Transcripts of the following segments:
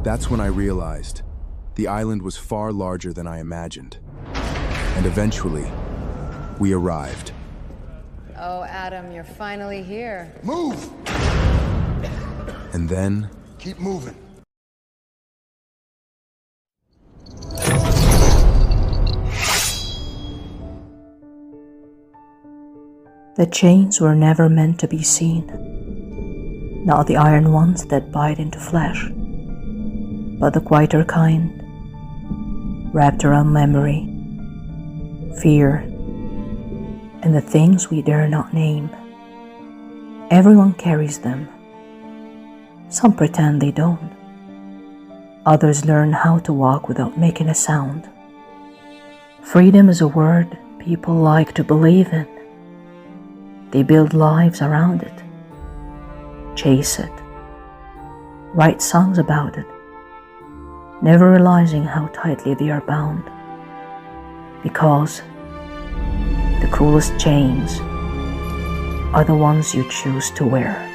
That's when I realized the island was far larger than I imagined. And eventually, we arrived. Oh, Adam, you're finally here. Move! And then... Keep moving. The chains were never meant to be seen. Not the iron ones that bite into flesh, but the quieter kind, wrapped around memory, fear, and the things we dare not name. Everyone carries them. Some pretend they don't. Others learn how to walk without making a sound. Freedom is a word people like to believe in. They build lives around it, chase it, write songs about it, never realizing how tightly they are bound. Because the cruelest chains are the ones you choose to wear.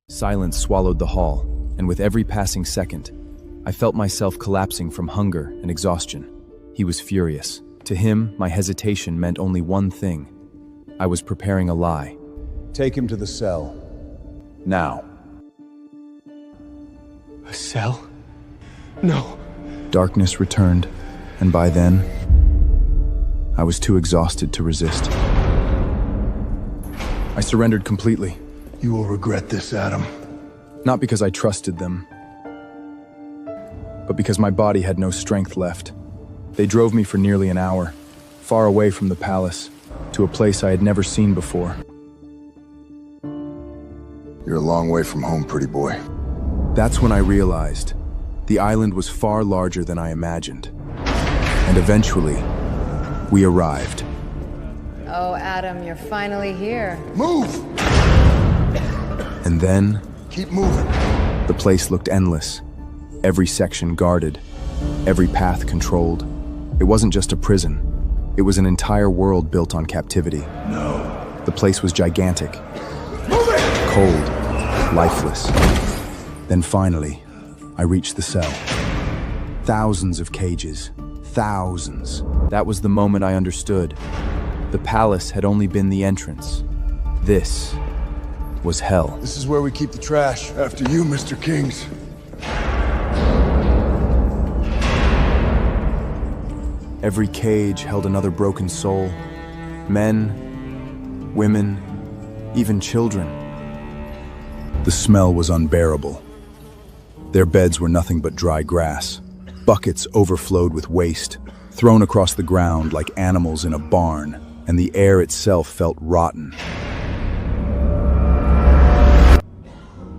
Silence swallowed the hall, and with every passing second, I felt myself collapsing from hunger and exhaustion. He was furious. To him, my hesitation meant only one thing. I was preparing a lie. Take him to the cell. Now. A cell? No. Darkness returned, and by then, I was too exhausted to resist. I surrendered completely. You will regret this, Adam. Not because I trusted them, but because my body had no strength left. They drove me for nearly an hour, far away from the palace, to a place I had never seen before. You're a long way from home, pretty boy. That's when I realized the island was far larger than I imagined. And eventually, we arrived. Oh, Adam, you're finally here. Move! And then... Keep moving. The place looked endless. Every section guarded, every path controlled. It wasn't just a prison. It was an entire world built on captivity. No. The place was gigantic. Move it! Cold, lifeless. Then finally, I reached the cell. Thousands of cages. Thousands. That was the moment I understood. The palace had only been the entrance. This was hell. This is where we keep the trash. After you, Mr. Kings. Every cage held another broken soul. Men, women, even children. The smell was unbearable. Their beds were nothing but dry grass. Buckets overflowed with waste, thrown across the ground like animals in a barn, and the air itself felt rotten.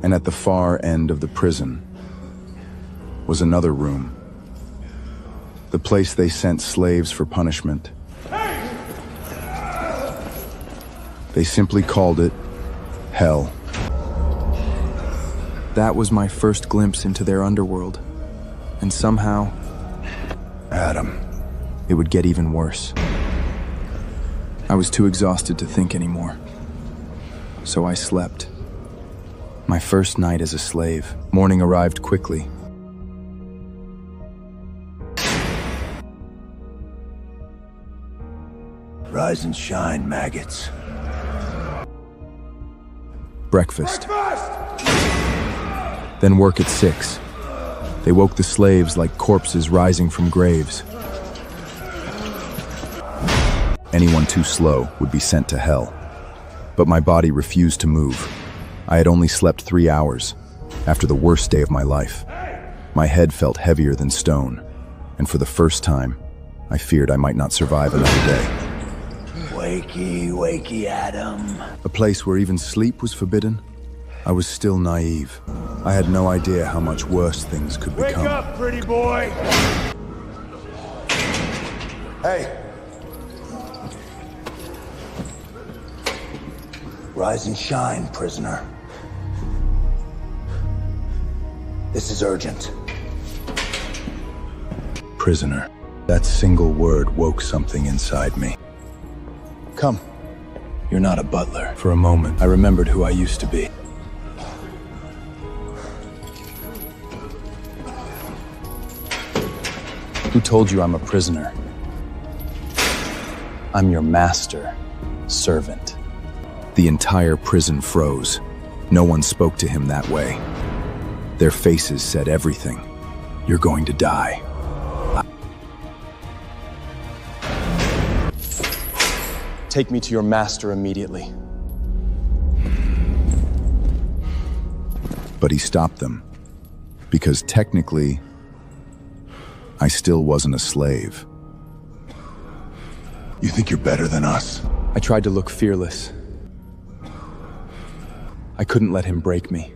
And at the far end of the prison was another room. The place they sent slaves for punishment. They simply called it hell. That was my first glimpse into their underworld. And somehow, Adam. it would get even worse. I was too exhausted to think anymore. So I slept. My first night as a slave. Morning arrived quickly. Rise and shine, maggots. Breakfast. Then work at 6. They woke the slaves like corpses rising from graves. Anyone too slow would be sent to hell. But my body refused to move. I had only slept 3 hours, after the worst day of my life. My head felt heavier than stone, and for the first time, I feared I might not survive another day. Wakey, wakey, Adam. A place where even sleep was forbidden? I was still naive. I had no idea how much worse things could become. Wake up, pretty boy! Hey! Rise and shine, prisoner. This is urgent. Prisoner. That single word woke something inside me. Come. You're not a butler. For a moment, I remembered who I used to be. Who told you I'm a prisoner? I'm your master, servant. The entire prison froze. No one spoke to him that way. Their faces said everything. You're going to die. Take me to your master immediately. But he stopped them, because technically, I still wasn't a slave. You think you're better than us? I tried to look fearless. I couldn't let him break me.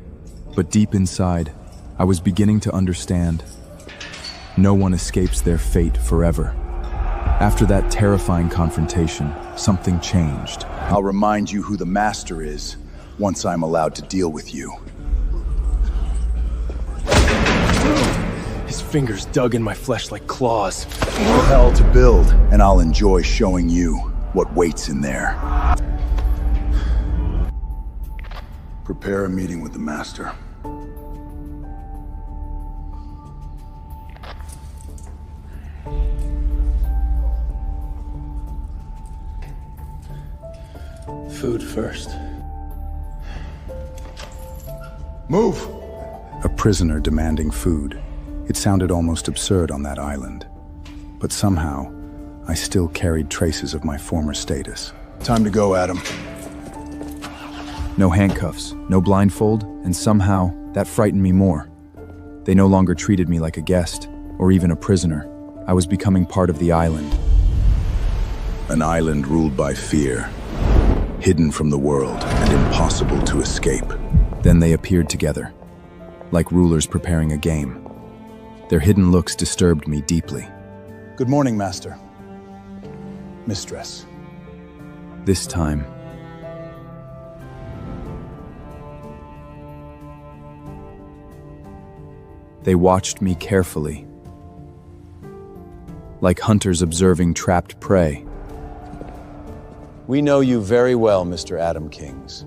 But deep inside, I was beginning to understand. No one escapes their fate forever. After that terrifying confrontation, something changed. I'll remind you who the master is once I'm allowed to deal with you. His fingers dug in my flesh like claws. More hell to build, and I'll enjoy showing you what waits in there. Prepare a meeting with the master. Food first. Move! A prisoner demanding food. It sounded almost absurd on that island. But somehow, I still carried traces of my former status. Time to go, Adam. No handcuffs, no blindfold, and somehow, that frightened me more. They no longer treated me like a guest, or even a prisoner. I was becoming part of the island. An island ruled by fear, hidden from the world and impossible to escape. Then they appeared together, like rulers preparing a game. Their hidden looks disturbed me deeply. Good morning, Master. Mistress. This time, they watched me carefully, like hunters observing trapped prey. We know you very well, Mr. Adam Kings.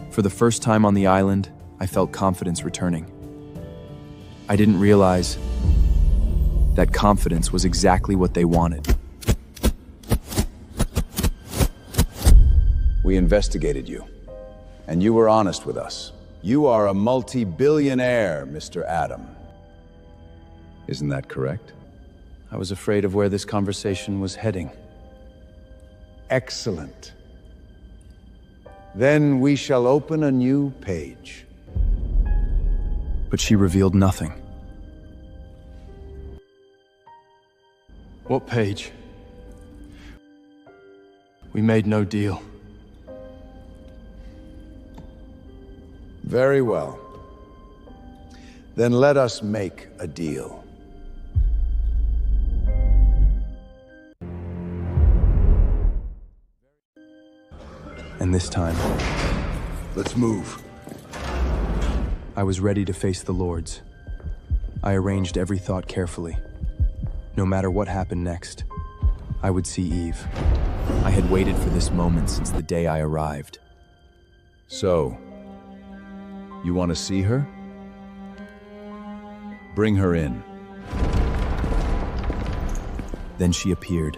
For the first time on the island, I felt confidence returning. I didn't realize That confidence was exactly what they wanted. We investigated you, and you were honest with us. You are a multi-billionaire, Mr. Adam. Isn't that correct? I was afraid of where this conversation was heading. Excellent. Then we shall open a new page. But she revealed nothing. What page? We made no deal. Very well. Then let us make a deal. And this time, Let's move. I was ready to face the Lords. I arranged every thought carefully. No matter what happened next, I would see Eve. I had waited for this moment since the day I arrived. So, you want to see her? Bring her in. Then she appeared.